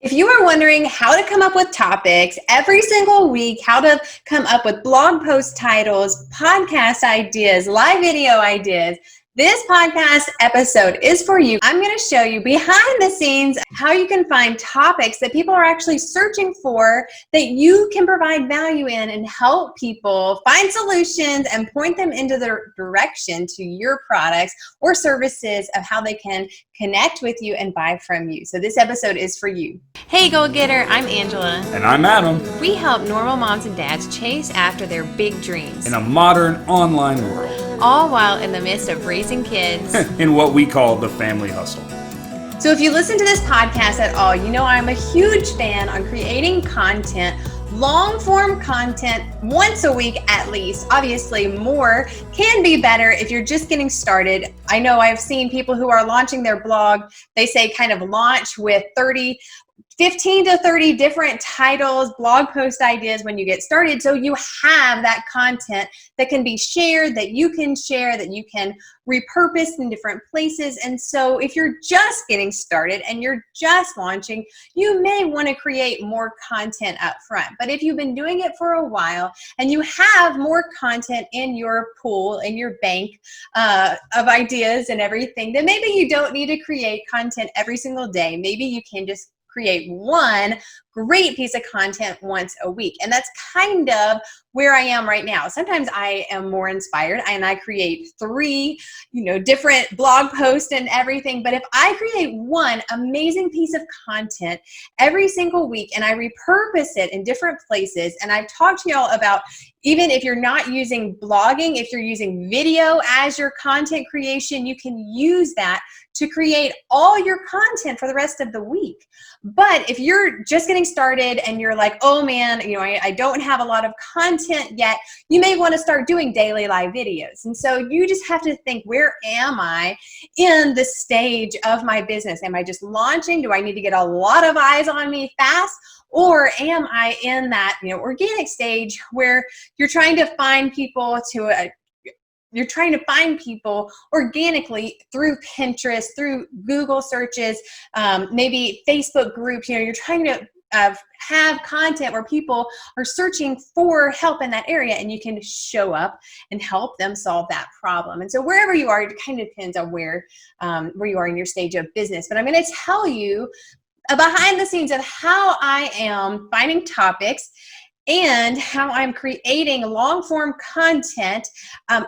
If you are wondering how to come up with topics every single week, how to come up with blog post titles, podcast ideas, live video ideas, this podcast episode is for you. I'm going to show you behind the scenes how you can find topics that people are actually searching for that you can provide value in and help people find solutions and point them into the direction to your products or services of how they can connect with you and buy from you. So this episode is for you. Hey, Goal Getter, I'm Angela. And I'm Adam. We help normal moms and dads chase after their big dreams In a modern online world. All while in the midst of raising kids. In what we call the family hustle. So if you listen to this podcast at all, you know I'm a huge fan on creating content, long form content once a week at least. Obviously more can be better if you're just getting started. I know I've seen people who are launching their blog, they say kind of launch with 15 to 30 different titles, blog post ideas when you get started. So you have that content that can be shared, that you can share, that you can repurpose in different places. And so if you're just getting started and you're just launching, you may want to create more content up front. But if you've been doing it for a while and you have more content in your pool, in your bank of ideas and everything, then maybe you don't need to create content every single day. Maybe you can just create one great piece of content once a week. And that's kind of where I am right now. Sometimes I am more inspired and I create 3, different blog posts and everything. But if I create one amazing piece of content every single week and I repurpose it in different places, and I've talked to y'all about, even if you're not using blogging, if you're using video as your content creation, you can use that to create all your content for the rest of the week. But if you're just getting started and you're like, oh man, I don't have a lot of content yet, you may want to start doing daily live videos. And so you just have to think, where am I in the stage of my business? Am I just launching? Do I need to get a lot of eyes on me fast? Or am I in that organic stage where you're trying to find people you're trying to find people organically through Pinterest, through Google searches, maybe Facebook groups. You're trying to have content where people are searching for help in that area, and you can show up and help them solve that problem. And so wherever you are, it kind of depends on where you are in your stage of business. But I'm going to tell you behind the scenes of how I am finding topics and how I'm creating long-form content,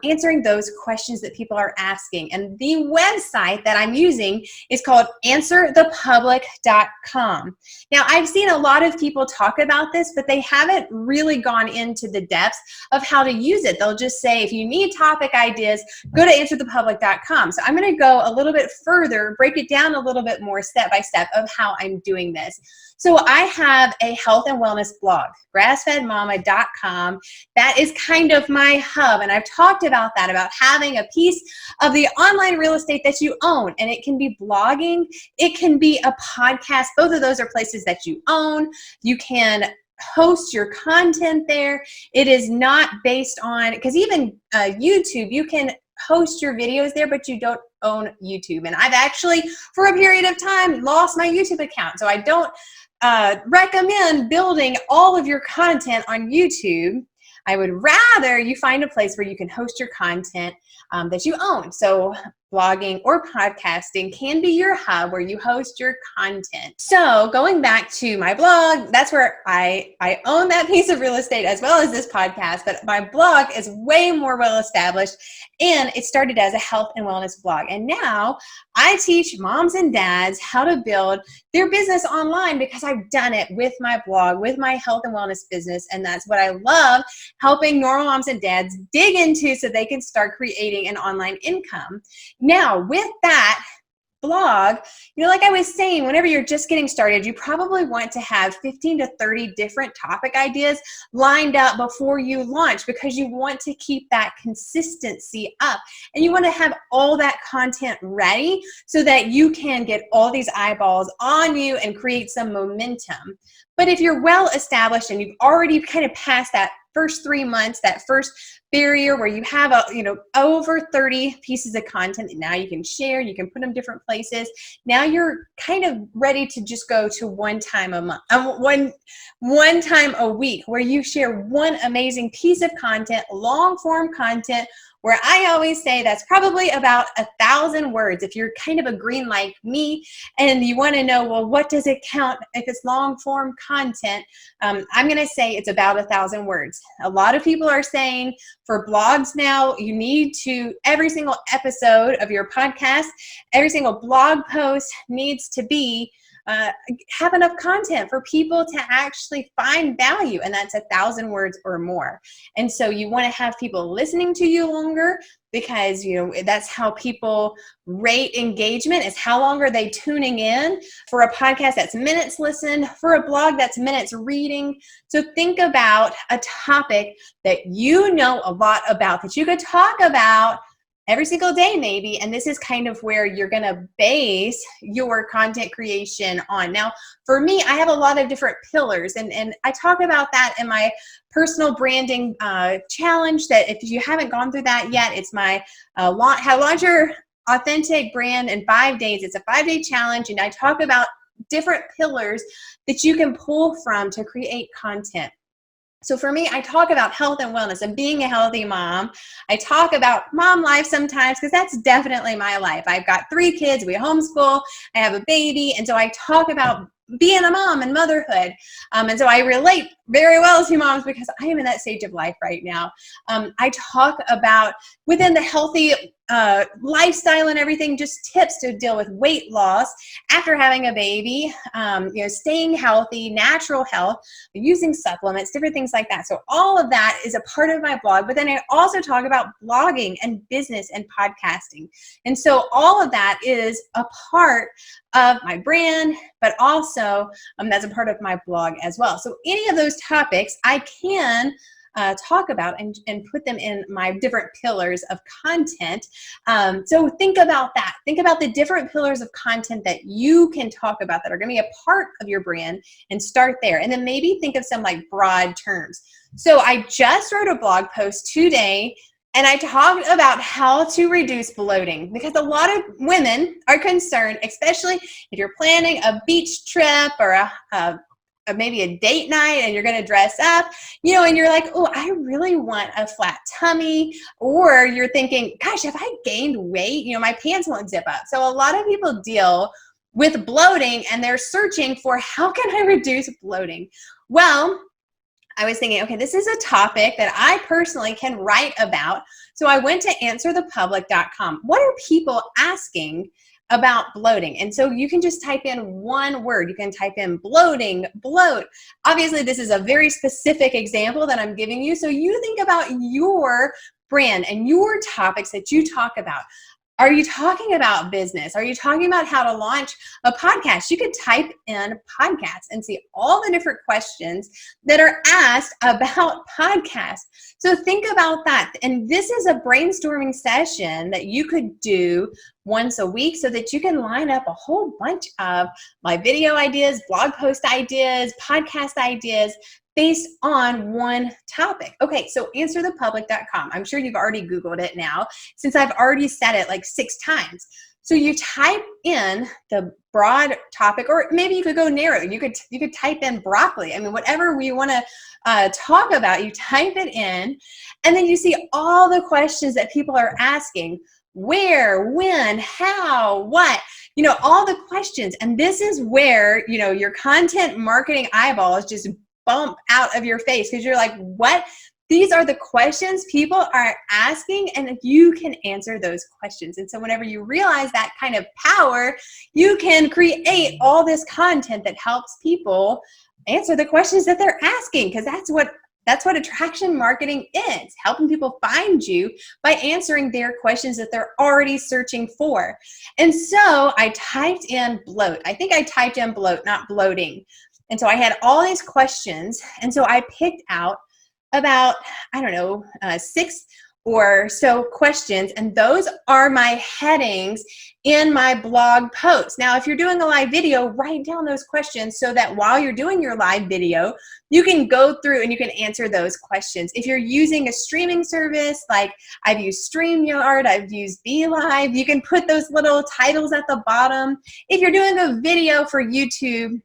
answering those questions that people are asking. And the website that I'm using is called answerthepublic.com. Now, I've seen a lot of people talk about this, but they haven't really gone into the depths of how to use it. They'll just say, if you need topic ideas, go to answerthepublic.com. So I'm going to go a little bit further, break it down a little bit more step by step of how I'm doing this. So I have a health and wellness blog, grassfedmama.com. That is kind of my hub. And I've talked about that, about having a piece of the online real estate that you own. And it can be blogging. It can be a podcast. Both of those are places that you own. You can host your content there. It is not based on, because even YouTube, you can host your videos there, but you don't own YouTube. And I've actually, for a period of time, lost my YouTube account. So I don't recommend building all of your content on YouTube. I would rather you find a place where you can host your content that you own. So blogging or podcasting can be your hub where you host your content. So going back to my blog, that's where I own that piece of real estate as well as this podcast, but my blog is way more well established, and it started as a health and wellness blog. And now I teach moms and dads how to build their business online because I've done it with my blog, with my health and wellness business. And that's what I love, helping normal moms and dads dig into so they can start creating an online income. Now, with that blog, like I was saying, whenever you're just getting started, you probably want to have 15 to 30 different topic ideas lined up before you launch, because you want to keep that consistency up and you want to have all that content ready so that you can get all these eyeballs on you and create some momentum. But if you're well established and you've already kind of passed that first 3 months, that first barrier where you have over 30 pieces of content that now you can share, you can put them different places. Now you're kind of ready to just go to one time a month, one time a week, where you share one amazing piece of content, long form content, where I always say that's probably about 1,000 words. If you're kind of a green like me and you want to know, well, what does it count if it's long form content? I'm going to say it's about 1,000 words. A lot of people are saying for blogs now, you need to, every single episode of your podcast, every single blog post needs to be have enough content for people to actually find value, and that's 1,000 words or more. And so you want to have people listening to you longer, because that's how people rate engagement, is how long are they tuning in. For a podcast, that's minutes listened. For a blog, that's minutes reading. So think about a topic that you know a lot about, that you could talk about every single day maybe, and this is kind of where you're going to base your content creation on. Now, for me, I have a lot of different pillars, and I talk about that in my personal branding challenge, that if you haven't gone through that yet, it's my How to Launch Your Authentic Brand in 5 days. It's a 5-day challenge, and I talk about different pillars that you can pull from to create content. So for me, I talk about health and wellness and being a healthy mom. I talk about mom life sometimes, because that's definitely my life. I've got 3 kids, we homeschool, I have a baby, and so I talk about being a mom and motherhood. And so I relate very well to moms, because I am in that stage of life right now. I talk about, within the healthy lifestyle and everything, just tips to deal with weight loss after having a baby, staying healthy, natural health, using supplements, different things like that. So all of that is a part of my blog. But then I also talk about blogging and business and podcasting. And so all of that is a part of my brand, but also that's a part of my blog as well. So any of those topics I can talk about and put them in my different pillars of content. So think about that. Think about the different pillars of content that you can talk about that are going to be a part of your brand, and start there. And then maybe think of some like broad terms. So I just wrote a blog post today, and I talked about how to reduce bloating, because a lot of women are concerned, especially if you're planning a beach trip or maybe a date night and you're going to dress up, and you're like, oh, I really want a flat tummy. Or you're thinking, gosh, if I gained weight, my pants won't zip up. So a lot of people deal with bloating, and they're searching for, how can I reduce bloating? Well, I was thinking, okay, this is a topic that I personally can write about. So I went to answerthepublic.com. What are people asking about bloating? And so you can just type in one word. You can type in bloating, bloat. Obviously, this is a very specific example that I'm giving you. So you think about your brand and your topics that you talk about. Are you talking about business? Are you talking about how to launch a podcast? You could type in podcasts and see all the different questions that are asked about podcasts. So think about that. And this is a brainstorming session that you could do once a week, so that you can line up a whole bunch of my video ideas, blog post ideas, podcast ideas, based on one topic. Okay, so answerthepublic.com. I'm sure you've already Googled it now, since I've already said it like 6 times. So you type in the broad topic, or maybe you could go narrow. You could type in broccoli. I mean, whatever you want to talk about, you type it in, and then you see all the questions that people are asking. Where, when, how, what, all the questions. And this is where, your content marketing eyeballs just bump out of your face, because you're like, what? These are the questions people are asking, and you can answer those questions. And so whenever you realize that kind of power, you can create all this content that helps people answer the questions that they're asking, because that's what attraction marketing is, helping people find you by answering their questions that they're already searching for. And so I typed in bloat. I think I typed in bloat, not bloating. And so I had all these questions. And so I picked out about, 6 or so questions. And those are my headings in my blog post. Now, if you're doing a live video, write down those questions so that while you're doing your live video, you can go through and you can answer those questions. If you're using a streaming service, like I've used StreamYard, I've used BeLive, you can put those little titles at the bottom. If you're doing a video for YouTube,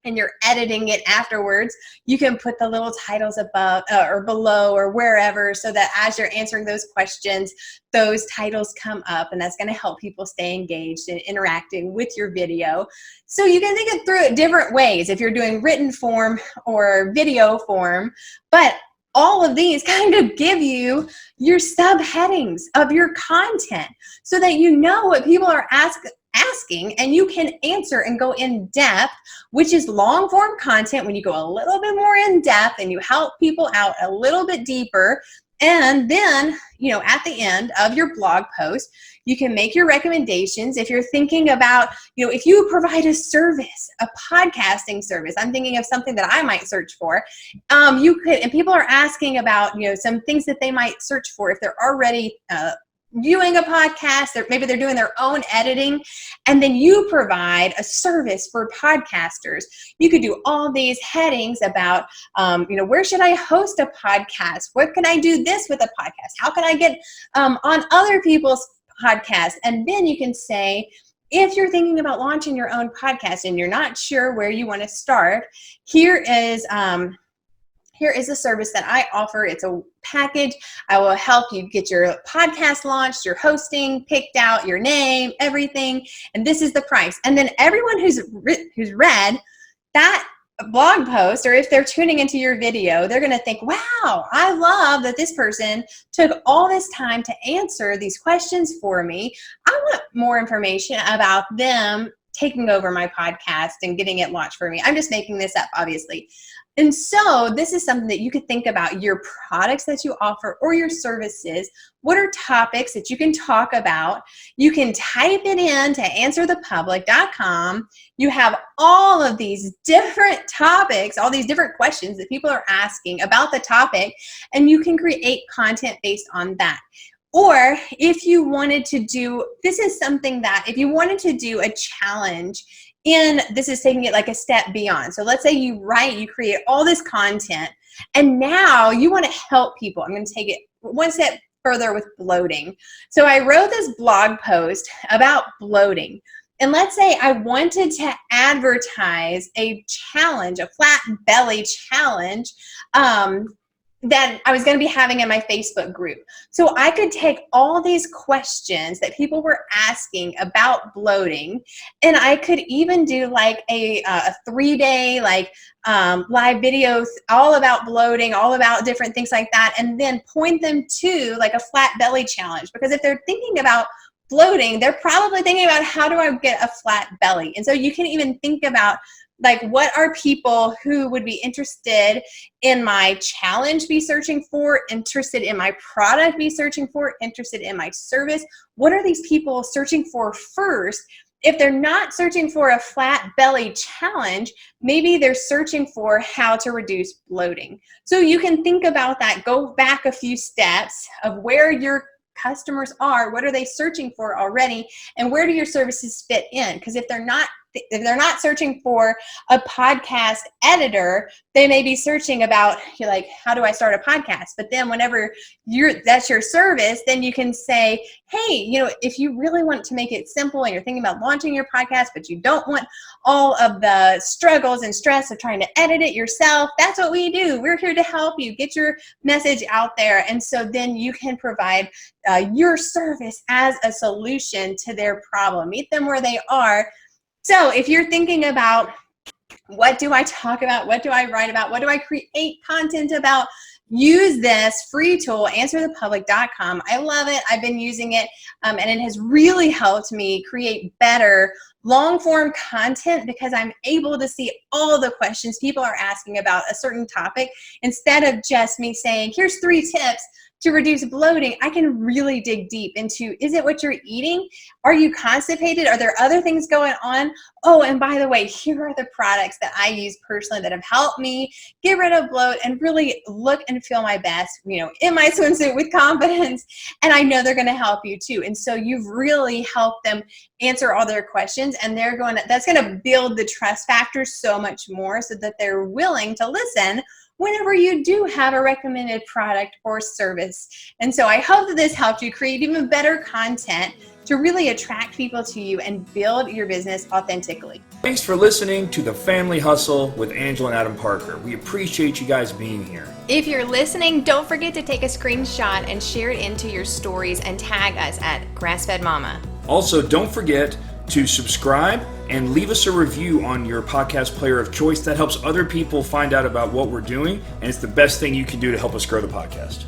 and you're editing it afterwards, you can put the little titles above or below or wherever, so that as you're answering those questions, those titles come up, and that's going to help people stay engaged and interacting with your video. So you can think it through it different ways if you're doing written form or video form, but all of these kind of give you your subheadings of your content so that you know what people are asking, and you can answer and go in depth, which is long form content when you go a little bit more in depth and you help people out a little bit deeper. And then, you know, at the end of your blog post, you can make your recommendations. If you're thinking about, you know, if you provide a service, a podcasting service, I'm thinking of something that I might search for. You could, and people are asking about, you know, some things that they might search for if they're already viewing a podcast, or maybe they're doing their own editing, and then you provide a service for podcasters. You could do all these headings about, you know, where should I host a podcast? What can I do this with a podcast? How can I get on other people's podcasts? And then you can say, if you're thinking about launching your own podcast and you're not sure where you want to start, here is a service that I offer. It's a package. I will help you get your podcast launched, your hosting picked out, your name, everything. And this is the price. And then everyone who's read that blog post, or if they're tuning into your video, they're going to think, wow, I love that this person took all this time to answer these questions for me. I want more information about them taking over my podcast and getting it launched for me. I'm just making this up, obviously. And so this is something that you could think about your products that you offer or your services. What are topics that you can talk about? You can type it in to answerthepublic.com. You have all of these different topics, all these different questions that people are asking about the topic, and you can create content based on that. Or if you wanted to do, this is something that if you wanted to do a challenge, this is taking it like a step beyond. So let's say you create all this content, and now you want to help people. I'm going to take it one step further with bloating. So I wrote this blog post about bloating. And let's say I wanted to advertise a challenge, a flat belly challenge, that I was going to be having in my Facebook group. So I could take all these questions that people were asking about bloating, and I could even do like a 3-day live videos all about bloating, all about different things like that, and then point them to like a flat belly challenge. Because if they're thinking about bloating, they're probably thinking about, how do I get a flat belly? And so you can even think about, like, what are people who would be interested in my challenge be searching for, interested in my product be searching for, interested in my service? What are these people searching for first? If they're not searching for a flat belly challenge, maybe they're searching for how to reduce bloating. So you can think about that. Go back a few steps of where your customers are, what are they searching for already, and where do your services fit in? Because if they're not searching for a podcast editor, they may be searching about, you're like, how do I start a podcast? But then whenever that's your service, then you can say, hey, you know, if you really want to make it simple and you're thinking about launching your podcast, but you don't want all of the struggles and stress of trying to edit it yourself, that's what we do. We're here to help you get your message out there. And so then you can provide your service as a solution to their problem. Meet them where they are. So if you're thinking about, what do I talk about? What do I write about? What do I create content about? Use this free tool, answerthepublic.com. I love it. I've been using it, and it has really helped me create better long-form content because I'm able to see all the questions people are asking about a certain topic instead of just me saying, here's 3 tips to reduce bloating, I can really dig deep into, is it what you're eating? Are you constipated? Are there other things going on? Oh, and by the way, here are the products that I use personally that have helped me get rid of bloat and really look and feel my best, in my swimsuit with confidence. And I know they're going to help you too. And so you've really helped them answer all their questions, and that's going to build the trust factor so much more so that they're willing to listen whenever you do have a recommended product or service. And so I hope that this helped you create even better content to really attract people to you and build your business authentically. Thanks for listening to The Family Hustle with Angela and Adam Parker. We appreciate you guys being here. If you're listening, don't forget to take a screenshot and share it into your stories and tag us at Grassfed Mama. Also, don't forget to subscribe and leave us a review on your podcast player of choice. That helps other people find out about what we're doing, and it's the best thing you can do to help us grow the podcast.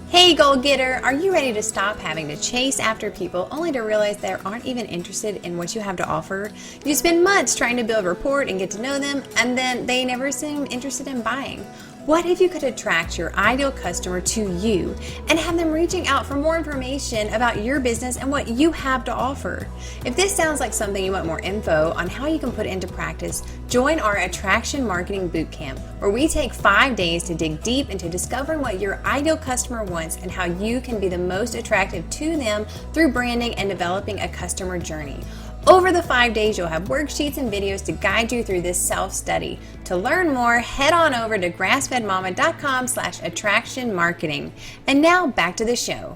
Hey goal getter, are you ready to stop having to chase after people only to realize they aren't even interested in what you have to offer? You spend months trying to build rapport and get to know them, and then they never seem interested in buying. What if you could attract your ideal customer to you and have them reaching out for more information about your business and what you have to offer? If this sounds like something you want more info on how you can put into practice, join our Attraction Marketing Bootcamp, where we take 5 days to dig deep into discovering what your ideal customer wants and how you can be the most attractive to them through branding and developing a customer journey. Over the 5 days, you'll have worksheets and videos to guide you through this self-study. To learn more, head on over to grassfedmama.com/attractionmarketing. And now back to the show.